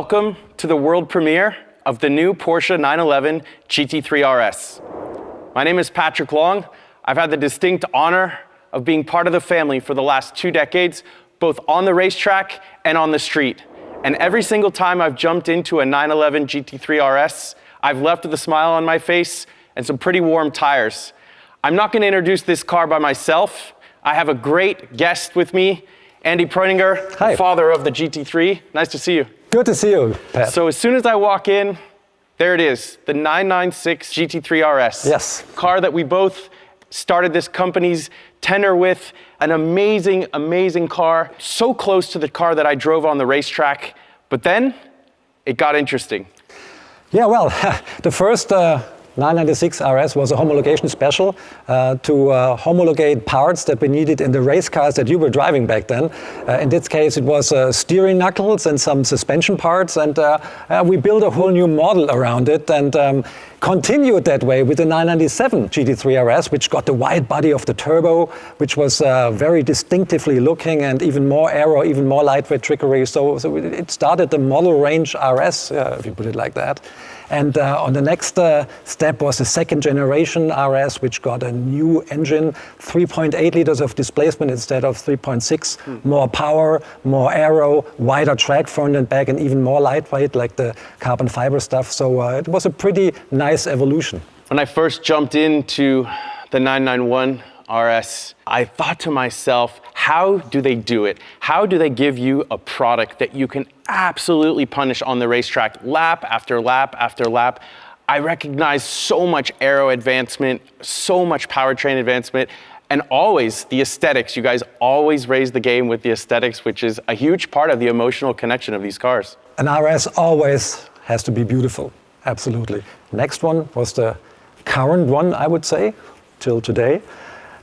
Welcome to the world premiere of the new Porsche 911 GT3 RS. My name is Patrick Long. I've had the distinct honor of being part of the family for the last 2 decades, both on the racetrack and on the street. And every single time I've jumped into a 911 GT3 RS, I've left with a smile on my face and some pretty warm tires. I'm not going to introduce this car by myself. I have a great guest with me, Andy Preuninger, Hi. Father of the GT3. Nice to see you. Good to see you, Pat. So as soon as I walk in, there it is, the 996 GT3 RS. Yes. Car that we both started this company's tenure with. An amazing, amazing car. So close to the car that I drove on the racetrack. But then it got interesting. Yeah, well, the first 996 RS was a homologation special to homologate parts that we needed in the race cars that you were driving back then. In this case, it was steering knuckles and some suspension parts, and we built a whole new model around it and continued that way with the 997 GT3 RS, which got the wide body of the turbo, which was very distinctively looking, and even more aero, even more lightweight trickery. So it started the model range RS, if you put it like that. And on the next step was the second generation RS, which got a new engine, 3.8 liters of displacement instead of 3.6, more power, more aero, wider track front and back, and even more lightweight, like the carbon fiber stuff. So it was a pretty nice evolution. When I first jumped into the 991 RS, I thought to myself, how do they do it? How do they give you a product that you can absolutely punish on the racetrack lap after lap after lap? I recognize so much aero advancement, so much powertrain advancement, and always the aesthetics. You guys always raise the game with the aesthetics, which is a huge part of the emotional connection of these cars. An RS always has to be beautiful, absolutely. Next one was the current one, I would say, till today.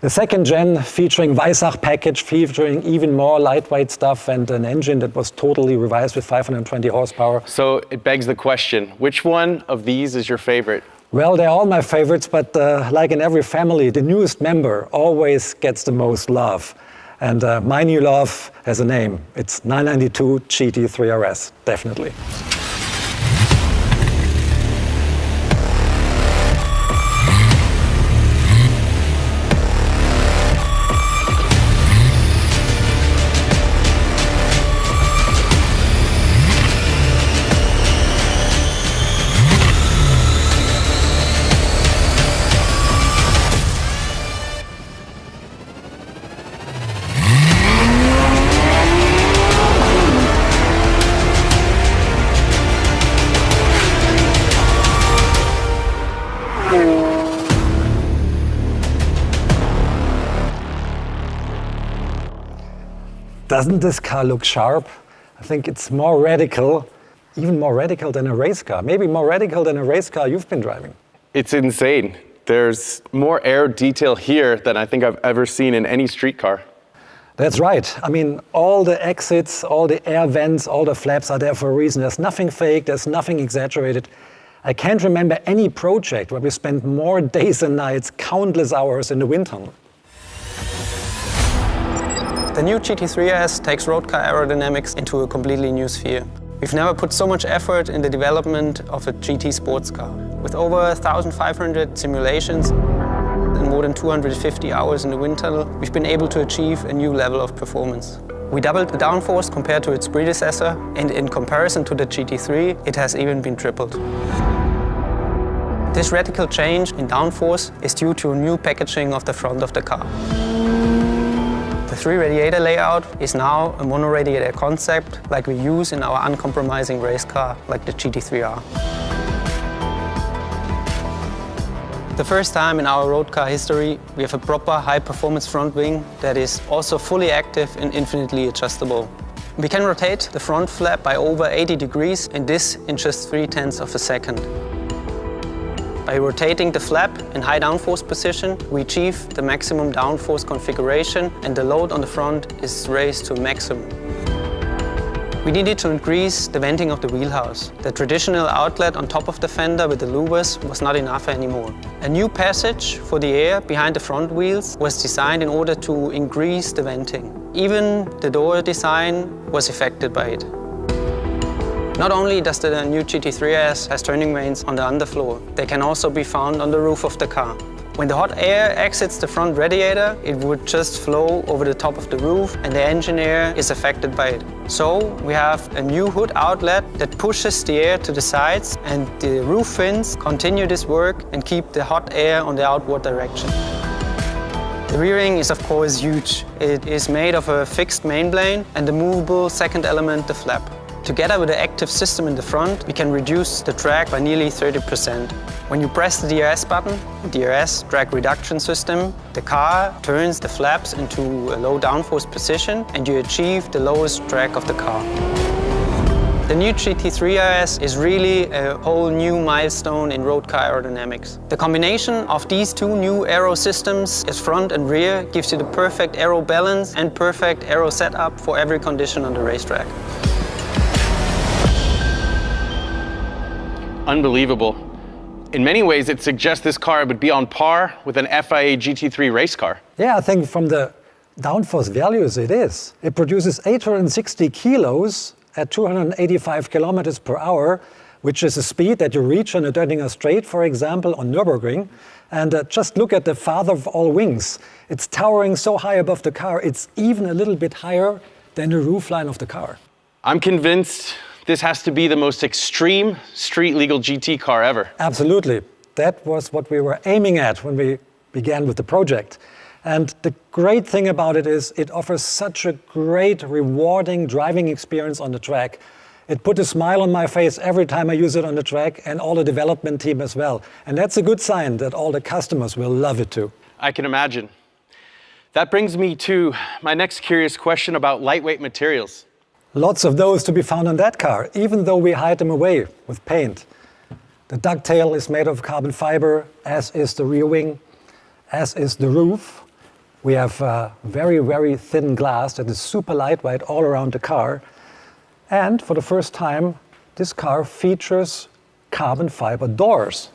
The second gen featuring Weissach package, featuring even more lightweight stuff and an engine that was totally revised with 520 horsepower. So it begs the question, which one of these is your favorite? Well, they're all my favorites, but like in every family, the newest member always gets the most love. And my new love has a name. It's 992 GT3 RS, definitely. Doesn't this car look sharp? I think it's more radical, even more radical than a race car. Maybe more radical than a race car you've been driving. It's insane. There's more aero detail here than I think I've ever seen in any street car. That's right. I mean, all the exits, all the air vents, all the flaps are there for a reason. There's nothing fake, there's nothing exaggerated. I can't remember any project where we spent more days and nights, countless hours in the wind tunnel. The new GT3 RS takes road car aerodynamics into a completely new sphere. We've never put so much effort in the development of a GT sports car. With over 1,500 simulations and more than 250 hours in the wind tunnel, we've been able to achieve a new level of performance. We doubled the downforce compared to its predecessor, and in comparison to the GT3, it has even been tripled. This radical change in downforce is due to a new packaging of the front of the car. The 3-radiator layout is now a mono-radiator concept like we use in our uncompromising race car like the GT3R. The first time in our road car history, we have a proper high-performance front wing that is also fully active and infinitely adjustable. We can rotate the front flap by over 80 degrees, and this in just 0.3 of a second. By rotating the flap in high downforce position, we achieve the maximum downforce configuration, and the load on the front is raised to a maximum. We needed to increase the venting of the wheelhouse. The traditional outlet on top of the fender with the louvers was not enough anymore. A new passage for the air behind the front wheels was designed in order to increase the venting. Even the door design was affected by it. Not only does the new GT3 RS has turning vanes on the underfloor, they can also be found on the roof of the car. When the hot air exits the front radiator, it would just flow over the top of the roof and the engine air is affected by it. So we have a new hood outlet that pushes the air to the sides, and the roof fins continue this work and keep the hot air on the outward direction. The rear wing is of course huge. It is made of a fixed mainplane and the movable second element, the flap. Together with the active system in the front, we can reduce the drag by nearly 30%. When you press the DRS button, the DRS drag reduction system, the car turns the flaps into a low downforce position and you achieve the lowest drag of the car. The new GT3 RS is really a whole new milestone in road car aerodynamics. The combination of these two new aero systems, as front and rear, gives you the perfect aero balance and perfect aero setup for every condition on the racetrack. Unbelievable. In many ways, it suggests this car would be on par with an FIA GT3 race car. Yeah, I think from the downforce values it is. It produces 860 kilos at 285 kilometers per hour, which is a speed that you reach on a Döttinger Straight, for example, on Nürburgring. And just look at the father of all wings. It's towering so high above the car, it's even a little bit higher than the roofline of the car. I'm convinced this has to be the most extreme street-legal GT car ever. Absolutely. That was what we were aiming at when we began with the project. And the great thing about it is it offers such a great, rewarding driving experience on the track. It put a smile on my face every time I use it on the track, and all the development team as well. And that's a good sign that all the customers will love it too. I can imagine. That brings me to my next curious question about lightweight materials. Lots of those to be found on that car, even though we hide them away with paint. The ducktail is made of carbon fiber, as is the rear wing, as is the roof. We have very, very thin glass that is super lightweight all around the car. And for the first time, this car features carbon fiber doors,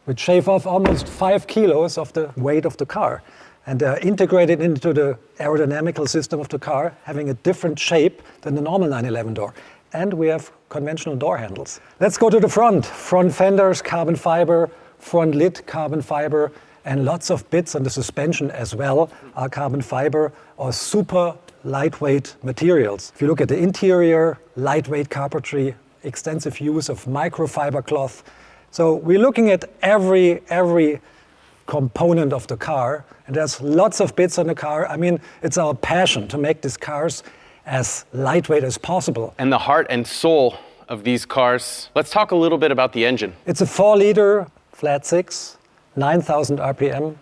which shave off almost 5 kilos of the weight of the car. And they're integrated into the aerodynamical system of the car, having a different shape than the normal 911 door. And we have conventional door handles. Let's go to the front. Front fenders, carbon fiber, front lid, carbon fiber, and lots of bits on the suspension as well are carbon fiber or super lightweight materials. If you look at the interior, lightweight carpentry, extensive use of microfiber cloth. So we're looking at every component of the car, and there's lots of bits on the car. I mean, it's our passion to make these cars as lightweight as possible. And the heart and soul of these cars. Let's talk a little bit about the engine. It's a 4-liter flat six, 9,000 RPM.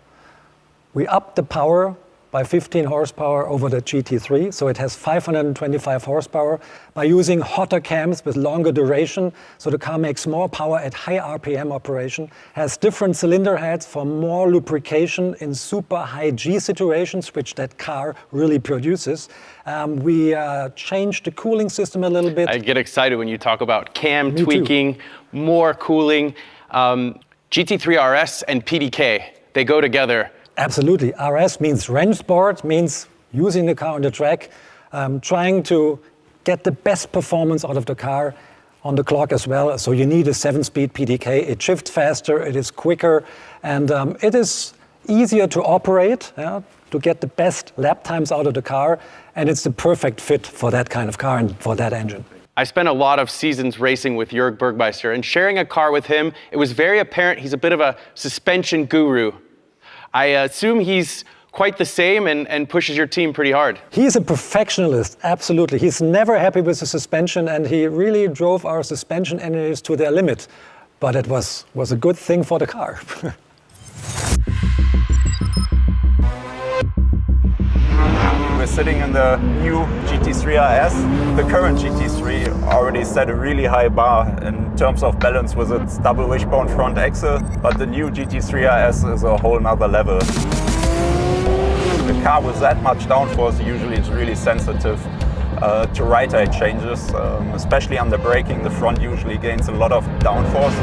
We upped the power by 15 horsepower over the GT3, so it has 525 horsepower by using hotter cams with longer duration, so the car makes more power at high RPM operation, has different cylinder heads for more lubrication in super high G situations, which that car really produces. We changed the cooling system a little bit. I get excited when you talk about cam tweaking, more cooling. GT3 RS and PDK, they go together. Absolutely. RS means range sport, means using the car on the track, trying to get the best performance out of the car on the clock as well. So you need a 7-speed PDK. It shifts faster, it is quicker, and it is easier to operate, to get the best lap times out of the car. And it's the perfect fit for that kind of car and for that engine. I spent a lot of seasons racing with Jörg Bergmeister, and sharing a car with him, it was very apparent he's a bit of a suspension guru. I assume he's quite the same and pushes your team pretty hard. He's a perfectionist, absolutely. He's never happy with the suspension, and he really drove our suspension engineers to their limit. But it was a good thing for the car. We're sitting in the new GT3 RS. The current GT3 already set a really high bar in terms of balance with its double wishbone front axle, but the new GT3 RS is a whole nother level. The car with that much downforce usually is really sensitive to right height changes, especially under braking. The front usually gains a lot of downforce.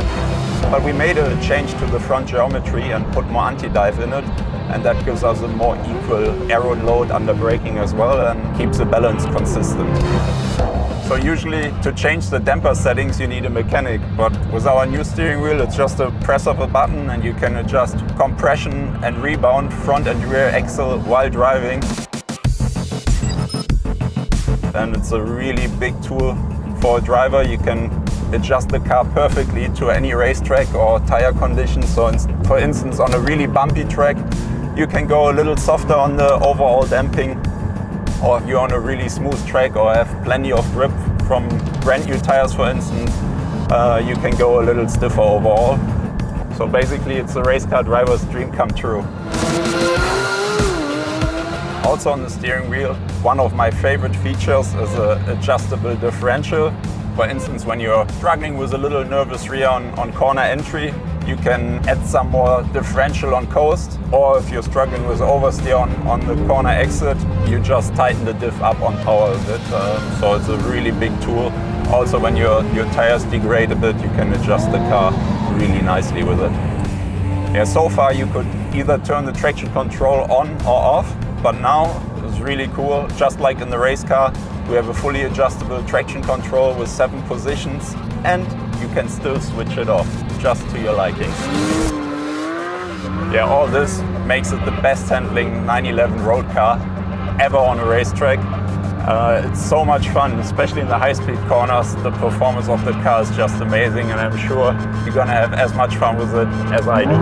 But we made a change to the front geometry and put more anti-dive in it, and that gives us a more equal aero load under braking as well and keeps the balance consistent. So usually to change the damper settings you need a mechanic, but with our new steering wheel it's just a press of a button and you can adjust compression and rebound, front and rear axle while driving. And it's a really big tool for a driver. You can adjust the car perfectly to any racetrack or tire conditions. So for instance, on a really bumpy track, you can go a little softer on the overall damping. Or if you're on a really smooth track or have plenty of grip from brand new tires, for instance, you can go a little stiffer overall. So basically it's a race car driver's dream come true. Also on the steering wheel, one of my favorite features is an adjustable differential. For instance, when you're struggling with a little nervous rear on corner entry, you can add some more differential on coast, or if you're struggling with oversteer on the corner exit, you just tighten the diff up on power a bit. So it's a really big tool. Also, when your tires degrade a bit, you can adjust the car really nicely with it. Yeah, so far you could either turn the traction control on or off, but now it's really cool. Just like in the race car, we have a fully adjustable traction control with 7 positions, and you can still switch it off, just to your liking. Yeah, all this makes it the best handling 911 road car ever on a racetrack. It's so much fun, especially in the high-speed corners. The performance of the car is just amazing, and I'm sure you're gonna have as much fun with it as I do.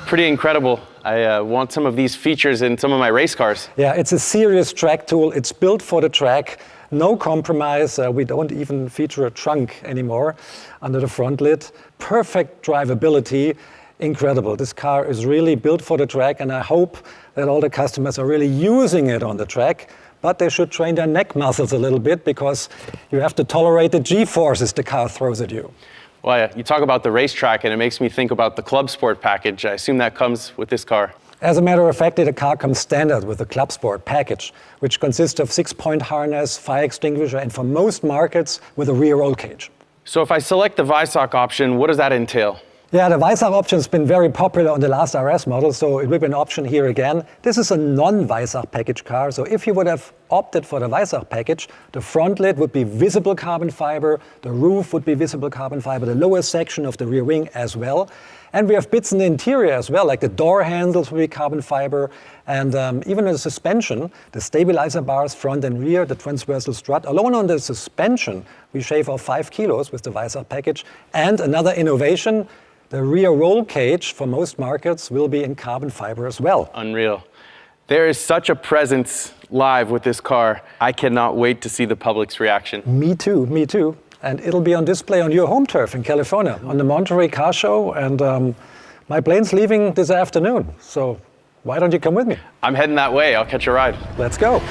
Pretty incredible. I want some of these features in some of my race cars. Yeah, it's a serious track tool. It's built for the track. No compromise. We don't even feature a trunk anymore under the front lid. Perfect drivability. Incredible. This car is really built for the track, and I hope that all the customers are really using it on the track. But they should train their neck muscles a little bit, because you have to tolerate the G-forces the car throws at you. Well, you talk about the racetrack, and it makes me think about the Club Sport package. I assume that comes with this car. As a matter of fact, the car comes standard with the Club Sport package, which consists of 6-point harness, fire extinguisher, and for most markets, with a rear roll cage. So if I select the Weissach option, what does that entail? Yeah, the Weissach option has been very popular on the last RS model, so it will be an option here again. This is a non-Weissach package car, so if you would have opted for the Weissach package, the front lid would be visible carbon fiber, the roof would be visible carbon fiber, the lower section of the rear wing as well. And we have bits in the interior as well, like the door handles will be carbon fiber, and even the suspension, the stabilizer bars front and rear, the transversal strut. Alone on the suspension, we shave off 5 kilos with the Weissach package. And another innovation, the rear roll cage for most markets will be in carbon fiber as well. Unreal. There is such a presence live with this car. I cannot wait to see the public's reaction. Me too, me too. And it'll be on display on your home turf in California, on the Monterey Car Show. And my plane's leaving this afternoon, so why don't you come with me? I'm heading that way. I'll catch a ride. Let's go.